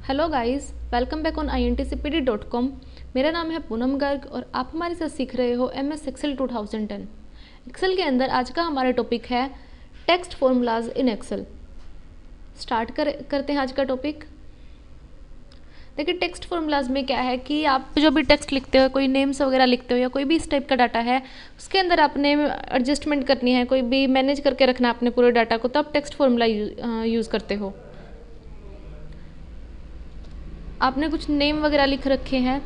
Hello guys, welcome back on intcpd.com। मेरा नाम है पूनम गर्ग और आप हमारे साथ सीख रहे हो MS एक्सेल 2010। एक्सेल के अंदर आज का हमारा टॉपिक है टेक्स्ट फॉर्मूलाज इन एक्सेल। करते हैं आज का टॉपिक। देखिए, टेक्स्ट फॉर्मूलाज में क्या है कि आप जो भी टेक्स्ट लिखते हो, कोई नेम्स वगैरह लिखते हो या कोई भी इस टाइप का डाटा है, उसके अंदर आपने एडजस्टमेंट करनी है, कोई भी मैनेज करके रखना है अपने पूरे डाटा को, तो आप टेक्स्ट फॉर्मूला यूज़ करते हो। आपने कुछ नेम वगैरह लिख रखे हैं,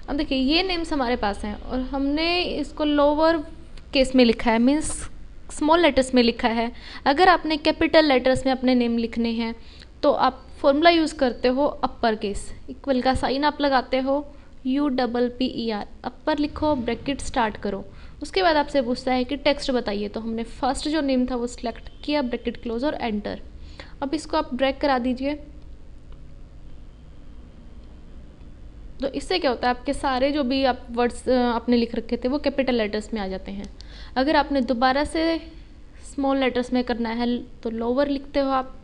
अब देखिए ये नेम्स हमारे पास हैं और हमने इसको लोअर केस में लिखा है, मीन्स स्मॉल लेटर्स में लिखा है। अगर आपने कैपिटल लेटर्स में अपने नेम लिखने हैं तो आप फॉर्मूला यूज़ करते हो अपर केस, इक्वल का साइन आप लगाते हो, UPPER, अपर लिखो, ब्रैकेट स्टार्ट करो। उसके बाद आपसे पूछता है कि टेक्स्ट बताइए, तो हमने फर्स्ट जो नेम था वो सिलेक्ट किया, ब्रैकेट क्लोज और एंटर। अब इसको आप ड्रैग करा दीजिए। तो इससे क्या होता है, आपके सारे जो भी आप वर्ड्स आपने लिख रखे थे वो कैपिटल लेटर्स में आ जाते हैं। अगर आपने दोबारा से स्मॉल लेटर्स में करना है तो लोअर लिखते हो आप,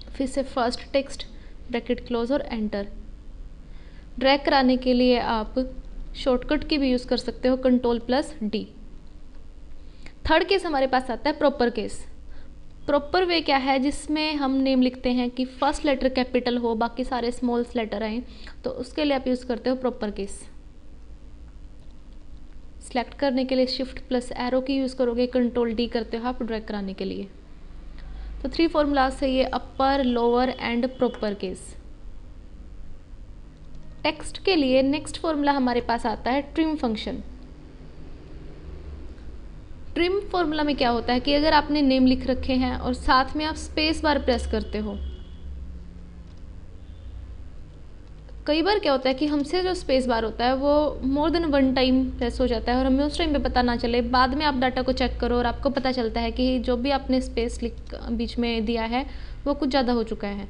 फिर से फर्स्ट टेक्स्ट, ब्रैकेट क्लोज और एंटर। ड्रैग कराने के लिए आप शॉर्टकट की भी यूज़ कर सकते हो, Ctrl+D। थर्ड केस हमारे पास आता है प्रॉपर केस। प्रॉपर वे क्या है, जिसमें हम नेम लिखते हैं कि फर्स्ट लेटर कैपिटल हो, बाकी सारे स्मॉल लेटर आए, तो उसके लिए आप यूज़ करते हो प्रॉपर केस। सिलेक्ट करने के लिए Shift+एरो की यूज़ करोगे, Ctrl+D करते हो आप ड्रैग कराने के लिए। तो 3 फॉर्मूलाज है ये, upper, lower and proper case. Text के लिए नेक्स्ट फॉर्मूला हमारे पास आता है ट्रिम फंक्शन। ट्रिम फॉर्मूला में क्या होता है कि अगर आपने नेम लिख रखे हैं और साथ में आप स्पेस बार प्रेस करते हो, कई बार क्या होता है कि हमसे जो स्पेस बार होता है वो मोर देन 1 टाइम प्रेस हो जाता है और हमें उस टाइम पे पता ना चले। बाद में आप डाटा को चेक करो और आपको पता चलता है कि जो भी आपने स्पेस बीच में दिया है वो कुछ ज़्यादा हो चुका है।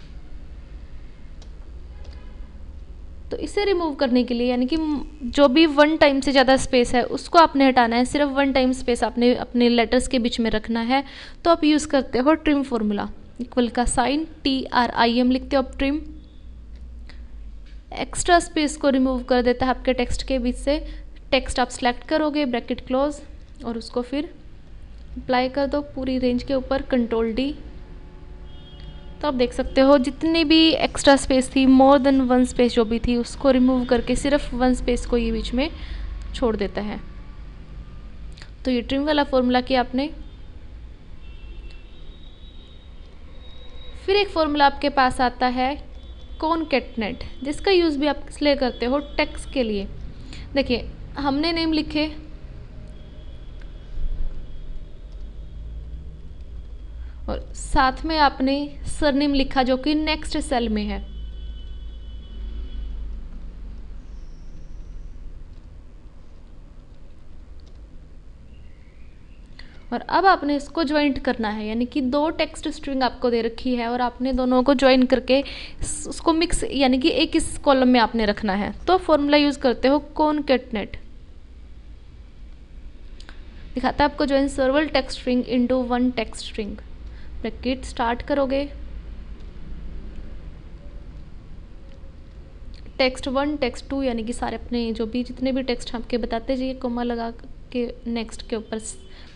तो इसे रिमूव करने के लिए, यानी कि जो भी 1 टाइम से ज़्यादा स्पेस है उसको आपने हटाना है, सिर्फ 1 टाइम स्पेस आपने अपने लेटर्स के बीच में रखना है, तो आप यूज़ करते हो ट्रिम फॉर्मूला, इक्वल का साइन TRIM लिखते हो आप, ट्रिम। एक्स्ट्रा स्पेस को रिमूव कर देता है आपके टेक्स्ट के बीच से। टेक्स्ट आप सेलेक्ट करोगे, ब्रैकेट क्लोज, और उसको फिर अप्लाई कर दो पूरी रेंज के ऊपर, Ctrl+D। तो आप देख सकते हो जितनी भी एक्स्ट्रा स्पेस थी, मोर देन 1 स्पेस जो भी थी, उसको रिमूव करके सिर्फ 1 स्पेस को ये बीच में छोड़ देता है। तो ये ट्रिम वाला फॉर्मूला किया आपने। फिर एक फॉर्मूला आपके पास आता है कॉनकैटनेट, जिसका यूज़ भी आप इसलिए करते हो टेक्स्ट के लिए। देखिए, हमने नेम लिखे और साथ में आपने सरनेम लिखा जो कि नेक्स्ट सेल में है। और अब आपने इसको ज्वाइंट करना है, यानी कि 2 टेक्स्ट स्ट्रिंग आपको दे रखी है और आपने दोनों को ज्वाइन करके उसको मिक्स, यानी कि एक इस कॉलम में आपने रखना है। तो फॉर्मूला यूज़ करते हो कॉनकैटनेट। दिखाता है आपको join several text string into 1 text string. Bracket start करोगे, टेक्स्ट 1, टेक्स्ट 2, यानी कि सारे अपने जो भी जितने भी टेक्स्ट आपके बताते जाइए, कोमा लगा के नेक्स्ट के ऊपर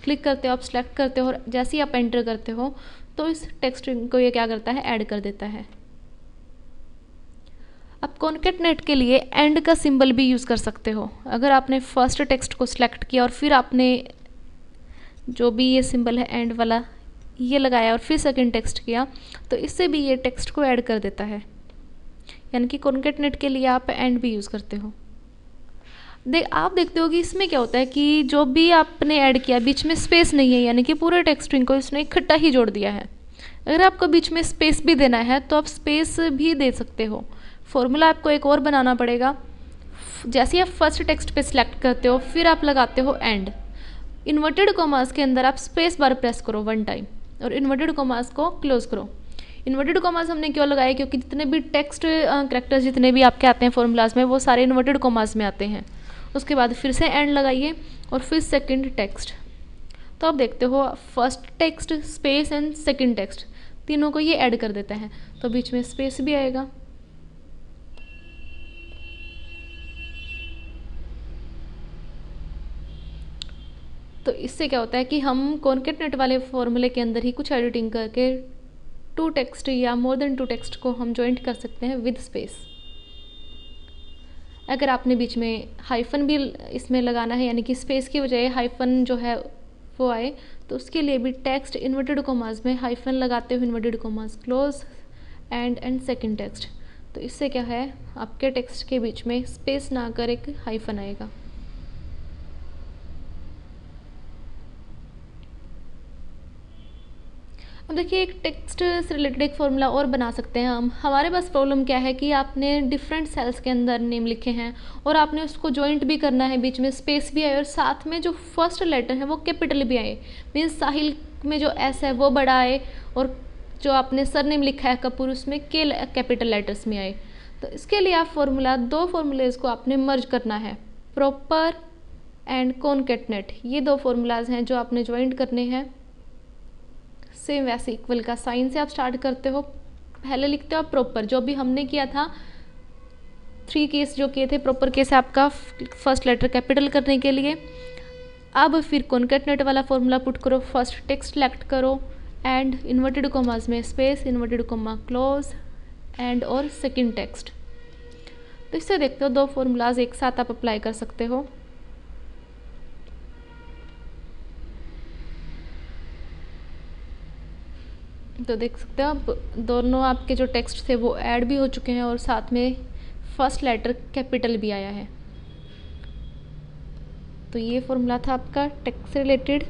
क्लिक करते हो, आप सेलेक्ट करते हो और जैसे ही आप एंटर करते हो तो इस टेक्स्ट स्ट्रिंग को ये क्या करता है, ऐड कर देता है। अब कॉनकैटनेट के लिए एंड का सिंबल भी यूज़ कर सकते हो। अगर आपने फर्स्ट टेक्स्ट को सिलेक्ट किया और फिर आपने जो भी ये सिंबल है एंड वाला ये लगाया और फिर सेकंड टेक्स्ट किया, तो इससे भी ये टेक्स्ट को ऐड कर देता है। यानी कि कॉनकैटनेट के लिए आप एंड भी यूज़ करते हो। आप देखते हो कि इसमें क्या होता है कि जो भी आपने ऐड किया बीच में स्पेस नहीं है, यानी कि पूरे टेक्स्ट स्ट्रिंग को इसने इकट्ठा ही जोड़ दिया है। अगर आपको बीच में स्पेस भी देना है तो आप स्पेस भी दे सकते हो। फॉर्मूला आपको एक और बनाना पड़ेगा। जैसे ही आप फर्स्ट टेक्स्ट पे सिलेक्ट करते हो, फिर आप लगाते हो एंड। इन्वर्टेड कॉमास के अंदर आप स्पेस बार प्रेस करो 1 टाइम और इन्वर्टेड कॉमास को क्लोज करो। इन्वर्टेड कॉमास हमने क्यों लगाए, क्योंकि जितने भी टेक्स्ट कैरेक्टर्स जितने भी आपके आते हैं फॉर्मूलाज में वो सारे इन्वर्टेड कॉमास में आते हैं। उसके बाद फिर से एंड लगाइए और फिर सेकंड टेक्स्ट। तो आप देखते हो first text, space and second text, तीनों को ये ऐड कर देता है, तो बीच में स्पेस भी आएगा। तो इससे क्या होता है कि हम कॉन्केटनेट वाले फॉर्मूले के अंदर ही कुछ एडिटिंग करके टू टेक्स्ट या मोर देन टू टेक्स्ट को हम जॉइंट कर सकते हैं विद स्पेस। अगर आपने बीच में हाइफन भी इसमें लगाना है, यानी कि स्पेस की बजाय हाइफन जो है वो आए, तो उसके लिए भी टेक्स्ट इन्वर्टेड कॉमास में हाइफन लगाते हुए inverted commas close and second text. तो इससे क्या है, आपके टेक्स्ट के बीच में स्पेस ना कर एक हाइफन आएगा। अब देखिए एक टेक्स्ट से रिलेटेड एक फॉर्मूला और बना सकते हैं हम। हमारे पास प्रॉब्लम क्या है कि आपने डिफरेंट सेल्स के अंदर नेम लिखे हैं और आपने उसको जॉइंट भी करना है, बीच में स्पेस भी आए और साथ में जो फर्स्ट लेटर है वो कैपिटल भी आए, मीन्स साहिल में जो एस है वो बड़ा आए और जो आपने सरनेम लिखा है कपूर उसमें के कैपिटल लेटर्स में आए। तो इसके लिए आप फॉर्मूला, दो फॉर्मूलेज को आपने मर्ज करना है, प्रॉपर एंड कॉन्केटनेट। ये दो फॉर्मूलाज हैं जो आपने ज्वाइंट करने हैं। सेम वैसे इक्वल का साइन से आप स्टार्ट करते हो, पहले लिखते हो आप प्रॉपर, जो भी हमने किया था 3 केस जो किए थे, प्रॉपर केस है आपका फर्स्ट लेटर कैपिटल करने के लिए। अब फिर कॉन्केटनेट वाला फॉर्मूला पुट करो, फर्स्ट टेक्स्ट सेलेक्ट करो एंड इन्वर्टेड कॉमास में space, inverted comma close and और सेकंड टेक्स्ट। तो इससे देखते हो दो फॉर्मूलाज एक साथ आप अप्लाई कर सकते हो। तो देख सकते हो आप दोनों आपके जो टेक्स्ट थे वो ऐड भी हो चुके हैं और साथ में फर्स्ट लेटर कैपिटल भी आया है। तो ये फॉर्मूला था आपका टेक्स्ट से रिलेटेड।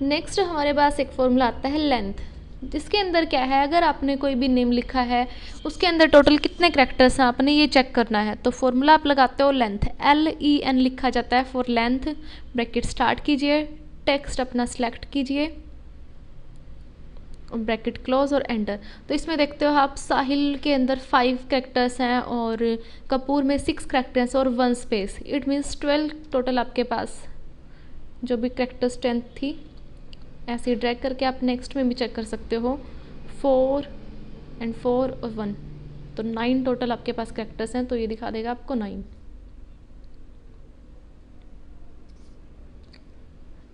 नेक्स्ट हमारे पास एक फॉर्मूला आता है लेंथ, जिसके अंदर क्या है, अगर आपने कोई भी नेम लिखा है उसके अंदर टोटल कितने कैरेक्टर्स हैं आपने ये चेक करना है। तो फॉर्मूला आप लगाते हो लेंथ, LEN लिखा जाता है फॉर लेंथ। ब्रैकेट स्टार्ट कीजिए, टेक्स्ट अपना सिलेक्ट कीजिए, ब्रैकेट क्लोज और एंटर। तो इसमें देखते हो आप साहिल के अंदर 5 कैरेक्टर्स हैं और कपूर में 6 कैरेक्टर्स और 1 स्पेस, इट मीन्स 12 टोटल आपके पास जो भी कैरेक्टर स्ट्रेंथ थी। ऐसे ड्रैग करके आप नेक्स्ट में भी चेक कर सकते हो, 4 एंड 4 और 1, तो 9 टोटल आपके पास कैरेक्टर्स हैं, तो ये दिखा देगा आपको 9।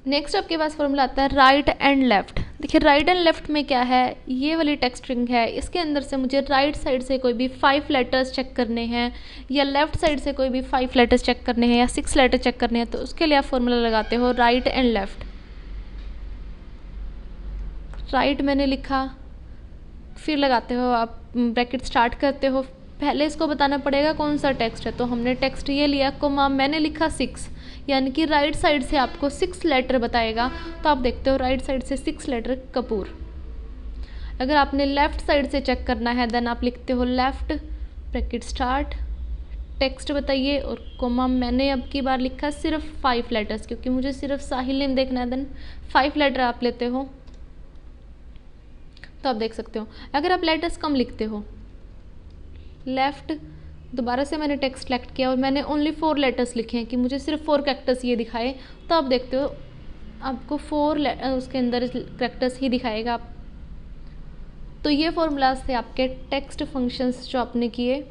नेक्स्ट आपके पास फॉर्मूला आता है राइट एंड लेफ्ट। देखिए राइट एंड लेफ्ट में क्या है, ये वाली टेक्स्ट स्ट्रिंग है, इसके अंदर से मुझे राइट साइड से कोई भी 5 लेटर्स चेक करने हैं या लेफ्ट साइड से कोई भी 5 लेटर्स चेक करने हैं या 6 लेटर चेक करने हैं। तो उसके लिए आप फॉर्मूला लगाते हो राइट एंड लेफ्ट। राइट मैंने लिखा, फिर लगाते हो आप ब्रैकेट स्टार्ट करते हो, पहले इसको बताना पड़ेगा कौन सा टेक्स्ट है। तो हमने टेक्स्ट ये लिया, कोमा मैंने लिखा 6, यानी कि राइट साइड से आपको 6 लेटर बताएगा। तो आप देखते हो राइट साइड से 6 लेटर कपूर। अगर आपने लेफ्ट साइड से चेक करना है देन आप लिखते हो लेफ्ट, ब्रैकेट स्टार्ट, टेक्स्ट बताइए और कोमा मैंने अब की बार लिखा सिर्फ 5 लेटर्स, क्योंकि मुझे सिर्फ साहिल नेम देखना है, देन 5 लेटर आप लेते हो। तो आप देख सकते हो अगर आप लेटर्स कम लिखते हो, लेफ्ट दोबारा से मैंने टेक्स्ट सेलेक्ट किया और मैंने ओनली 4 लेटर्स लिखे हैं कि मुझे सिर्फ 4 कैरेक्टर्स ये दिखाए, तो आप देखते हो आपको 4 उसके अंदर कैरेक्टर्स ही दिखाएगा। तो ये फॉर्मूलाज थे आपके टेक्स्ट फंक्शंस जो आपने किए।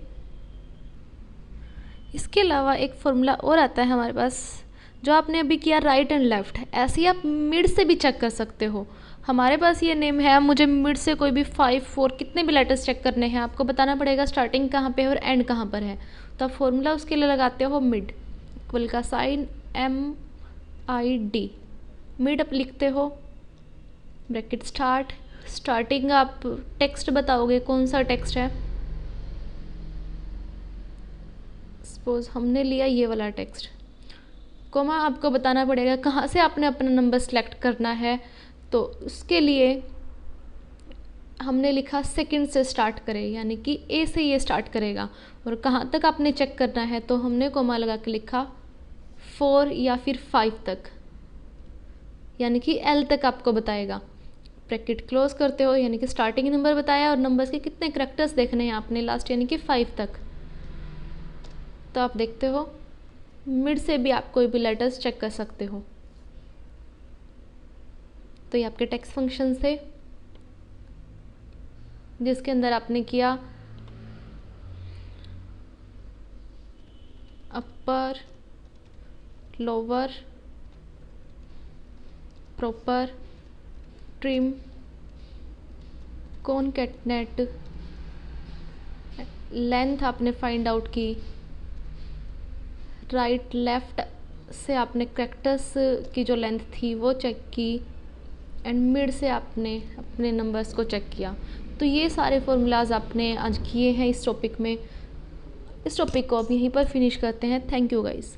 इसके अलावा एक फॉर्मूला और आता है हमारे पास जो आपने अभी किया राइट एंड लेफ्ट, ऐसे ही आप मिड से भी चेक कर सकते हो। हमारे पास ये नेम है, मुझे मिड से कोई भी 5, 4 कितने भी लेटर्स चेक करने हैं, आपको बताना पड़ेगा स्टार्टिंग कहाँ पे है और एंड कहाँ पर है। तो आप फॉर्मूला उसके लिए लगाते हो मिड, इक्वल का साइन MID, मिड आप लिखते हो, ब्रैकेट स्टार्ट, स्टार्टिंग आप टेक्स्ट बताओगे कौन सा टेक्स्ट है, सपोज हमने लिया ये वाला टेक्स्ट, कोमा आपको बताना पड़ेगा कहाँ से आपने अपना नंबर सेलेक्ट करना है। तो उसके लिए हमने लिखा सेकंड से स्टार्ट करें, यानी कि A से ये स्टार्ट करेगा और कहाँ तक आपने चेक करना है, तो हमने कोमा लगा के लिखा 4 या फिर 5 तक, यानी कि L तक आपको बताएगा। ब्रैकेट क्लोज करते हो, यानी कि स्टार्टिंग नंबर बताया और नंबर्स के कितने करेक्टर्स देखने हैं आपने लास्ट, यानी कि 5 तक। तो आप देखते हो मिड से भी आप कोई भी लेटर्स चेक कर सकते हो। तो ये आपके टेक्स्ट फंक्शन थे जिसके अंदर आपने किया अपर, lower, proper, trim, concatenate, length आपने फाइंड आउट की, राइट लेफ्ट से आपने कैरेक्टर्स की जो लेंथ थी वो चेक की, एंड मिड से आपने अपने नंबर्स को चेक किया। तो ये सारे फॉर्मूलाज आपने आज किए हैं इस टॉपिक में। इस टॉपिक को अब यहीं पर फिनिश करते हैं। Thank you guys.